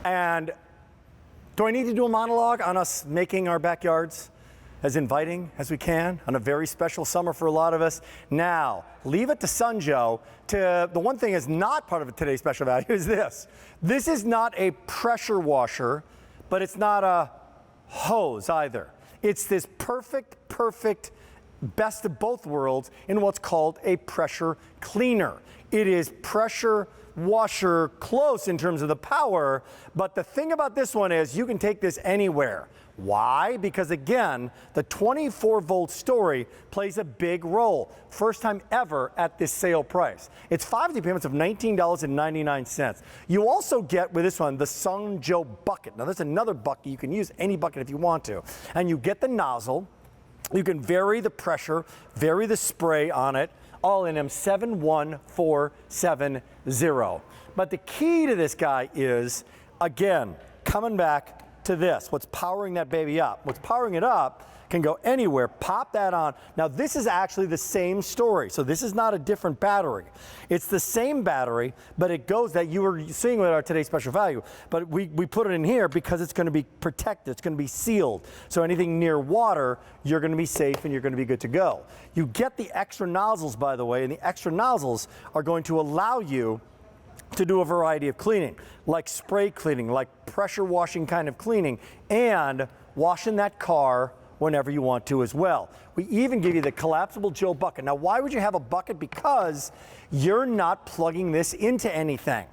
And do I need to do a monologue on us making our backyards as inviting as we can on a very special summer for a lot of us? Now, leave it to Sun Joe. The one thing is not part of today's special value is this. This is not a pressure washer, but it's not a hose either. It's this perfect best of both worlds in what's called a pressure cleaner. It is pressure washer close in terms of the power, but the thing about this one is you can take this anywhere. Why? Because again, the 24-volt story plays a big role. First time ever at this sale price. It's 5 easy payments of $19.99. You also get with this one the Sun Joe bucket. Now there's another bucket. You can use any bucket if you want to. And you get the nozzle. You can vary the pressure, vary the spray on it, all in M71470. But the key to this guy is, again, coming back to this, what's powering that baby up. What's powering it up can go anywhere. Pop that on. Now this is actually the same story. So this is not a different battery. It's the same battery, but it goes that you were seeing with our today's special value. But we put it in here because it's going to be protected. It's going to be sealed. So anything near water, you're going to be safe and you're going to be good to go. You get the extra nozzles, by the way, and the extra nozzles are going to allow you to do a variety of cleaning, like spray cleaning, like pressure washing kind of cleaning, and washing that car whenever you want to as well. We even give you the collapsible Joe bucket. Now, why would you have a bucket? Because you're not plugging this into anything.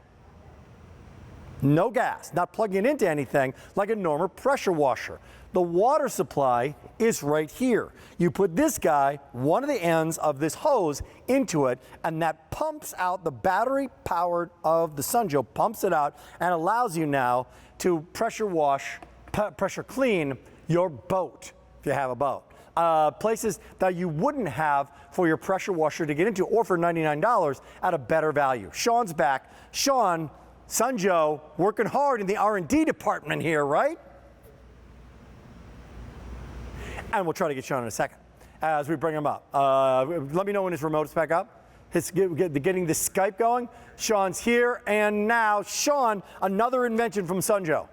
No gas, not plugging it into anything like a normal pressure washer. The water supply is right here. You put this guy, one of the ends of this hose, into it, and that pumps out the battery powered of the Sun Joe, pumps it out, and allows you now to pressure wash, pressure clean your boat, if you have a boat. Places that you wouldn't have for your pressure washer to get into, or for $99 at a better value. Sean's back. Sean, Sun Joe, working hard in the R&D department here, right? And we'll try to get Sean in a second as we bring him up. Let me know when his remote's back up. Getting the Skype going. Sean's here, and now, Sean, another invention from Sun Joe.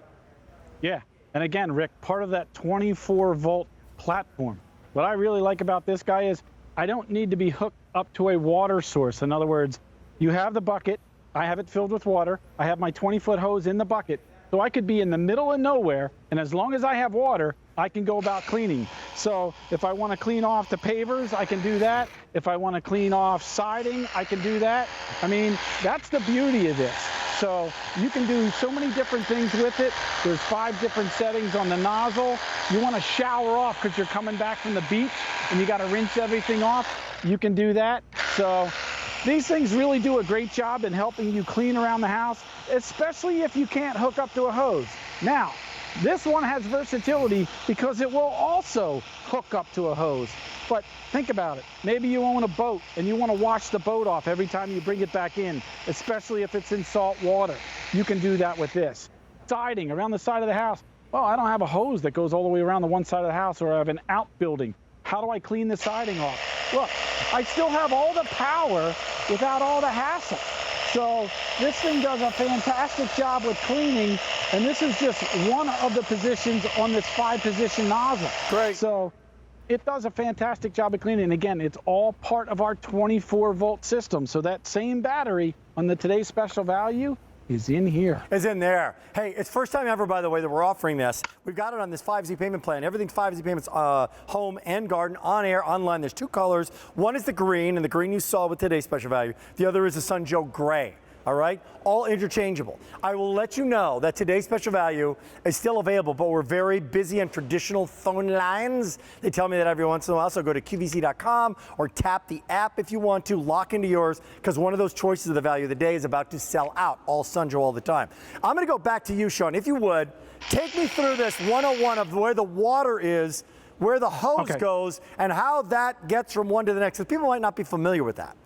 Yeah, and again, Rick, part of that 24-volt platform. What I really like about this guy is I don't need to be hooked up to a water source. In other words, you have the bucket, I have it filled with water, I have my 20-foot hose in the bucket, so I could be in the middle of nowhere, and as long as I have water, I can go about cleaning. So if I want to clean off the pavers, I can do that. If I want to clean off siding, I can do that. I mean, that's the beauty of this. So you can do so many different things with it. There's 5 different settings on the nozzle. You want to shower off because you're coming back from the beach and you got to rinse everything off. You can do that. So these things really do a great job in helping you clean around the house, especially if you can't hook up to a hose. Now, this one has versatility because it will also hook up to a hose. But think about it. Maybe you own a boat and you want to wash the boat off every time you bring it back in, especially if it's in salt water. You can do that with this. Siding around the side of the house. Well, I don't have a hose that goes all the way around the one side of the house, or I have an outbuilding. How do I clean the siding off? Look, I still have all the power without all the hassle. So this thing does a fantastic job with cleaning, and this is just one of the positions on this 5-position nozzle. Great. So it does a fantastic job of cleaning. And again, it's all part of our 24-volt system. So that same battery on the today's special value is in here. Is in there. Hey, it's first time ever, by the way, that we're offering this. We've got it on this 5Z payment plan. Everything's 5Z payments, home and garden, on air, online. There's 2 colors. One is the green, and the green you saw with today's special value. The other is the Sun Joe gray. All right, all interchangeable. I will let you know that today's special value is still available, but we're very busy on traditional phone lines. They tell me that every once in a while, so go to QVC.com or tap the app if you want to, lock into yours, because one of those choices of the value of the day is about to sell out, all Sun Joe all the time. I'm gonna go back to you, Sean. If you would, take me through this 101 of where the water is, where the hose goes, and how that gets from one to the next, because people might not be familiar with that.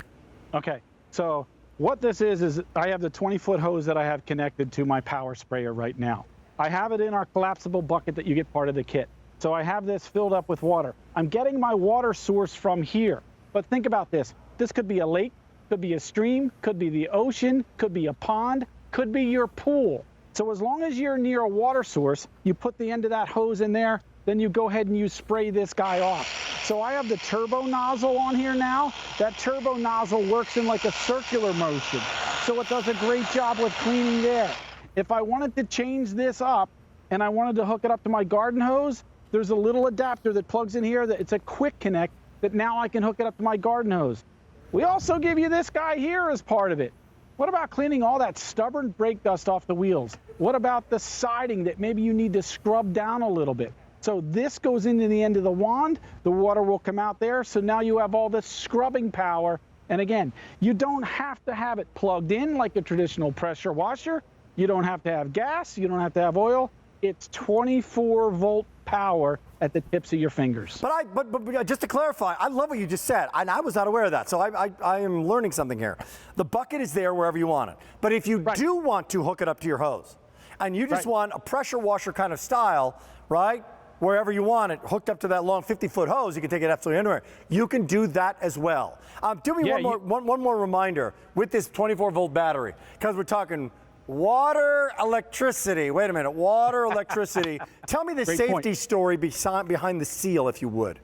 Okay, so what this is I have the 20-foot hose that I have connected to my power sprayer right now. I have it in our collapsible bucket that you get part of the kit. So I have this filled up with water. I'm getting my water source from here. But think about this. This could be a lake, could be a stream, could be the ocean, could be a pond, could be your pool. So as long as you're near a water source, you put the end of that hose in there, then you go ahead and you spray this guy off. So I have the turbo nozzle on here now. That turbo nozzle works in like a circular motion. So it does a great job with cleaning there. If I wanted to change this up and I wanted to hook it up to my garden hose, there's a little adapter that plugs in here that it's a quick connect that now I can hook it up to my garden hose. We also give you this guy here as part of it. What about cleaning all that stubborn brake dust off the wheels? What about the siding that maybe you need to scrub down a little bit? So this goes into the end of the wand, the water will come out there, so now you have all this scrubbing power. And again, you don't have to have it plugged in like a traditional pressure washer. You don't have to have gas, you don't have to have oil. It's 24-volt power at the tips of your fingers. But just to clarify, I love what you just said, and I was not aware of that, so I am learning something here. The bucket is there wherever you want it, but if you do want to hook it up to your hose, and you just want a pressure washer kind of style, right, wherever you want it, hooked up to that long 50-foot hose, you can take it absolutely anywhere. You can do that as well. Do me one more reminder with this 24-volt battery, because we're talking water, electricity. Wait a minute, water, electricity. Tell me the safety story behind the seal, if you would.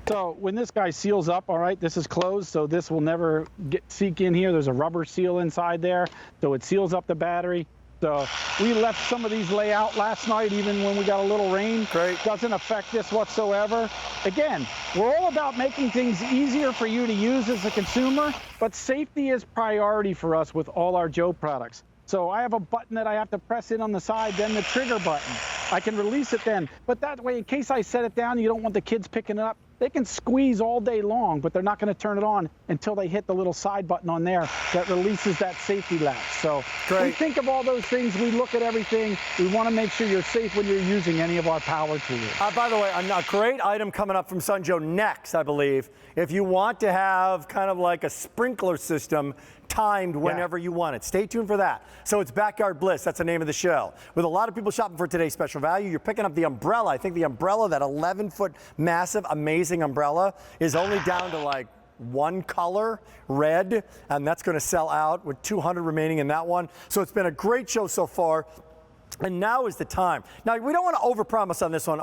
So when this guy seals up, all right, this is closed, so this will never seek in here. There's a rubber seal inside there, so it seals up the battery. So we left some of these lay out last night, even when we got a little rain. Great. Doesn't affect this whatsoever. Again, we're all about making things easier for you to use as a consumer, but safety is priority for us with all our Joe products. So I have a button that I have to press in on the side, then the trigger button. I can release it then, but that way, in case I set it down, you don't want the kids picking it up, they can squeeze all day long, but they're not going to turn it on until they hit the little side button on there that releases that safety latch. So we think of all those things. We look at everything. We want to make sure you're safe when you're using any of our power tools. By the way, a great item coming up from Sun Joe next, I believe. If you want to have kind of like a sprinkler system timed whenever you want it. Stay tuned for that. So it's Backyard Bliss. That's the name of the show. With a lot of people shopping for today's special value, you're picking up the umbrella. I think the umbrella, that 11-foot massive, amazing umbrella, is only down to like one color, red, and that's going to sell out with 200 remaining in that one. So it's been a great show so far. And now is the time. Now, we don't want to overpromise on this one.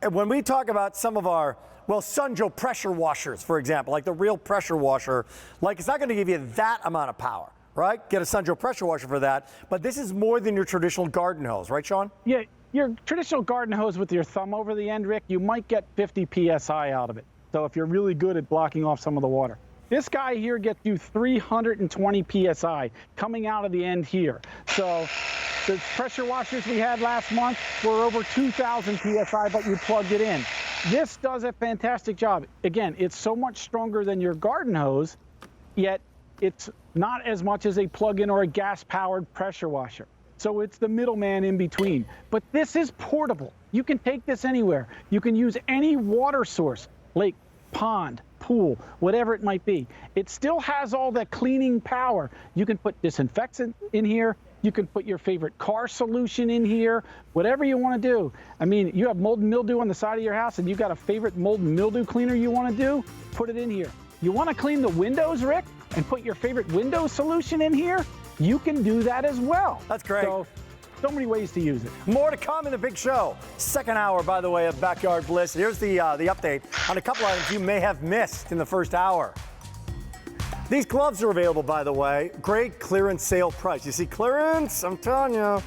When we talk about some of our, well, Sun Joe pressure washers, for example, like the real pressure washer, like it's not going to give you that amount of power, right? Get a Sun Joe pressure washer for that. But this is more than your traditional garden hose, right, Sean? Yeah, your traditional garden hose with your thumb over the end, Rick, you might get 50 PSI out of it. So if you're really good at blocking off some of the water. This guy here gets you 320 PSI coming out of the end here. So the pressure washers we had last month were over 2,000 PSI, but you plugged it in. This does a fantastic job. Again, it's so much stronger than your garden hose, yet it's not as much as a plug-in or a gas-powered pressure washer. So it's the middleman in between. But this is portable. You can take this anywhere. You can use any water source, lake, pond, pool, whatever it might be. It still has all that cleaning power. You can put disinfectant in here. You can put your favorite car solution in here, whatever you want to do. I mean, you have mold and mildew on the side of your house and you've got a favorite mold and mildew cleaner you want to do, put it in here. You want to clean the windows, Rick, and put your favorite window solution in here? You can do that as well. That's great. So many ways to use it. More to come in the big show. Second hour, by the way, of Backyard Bliss. Here's the update on a couple items you may have missed in the first hour. These gloves are available, by the way. Great clearance sale price. You see clearance? I'm telling you.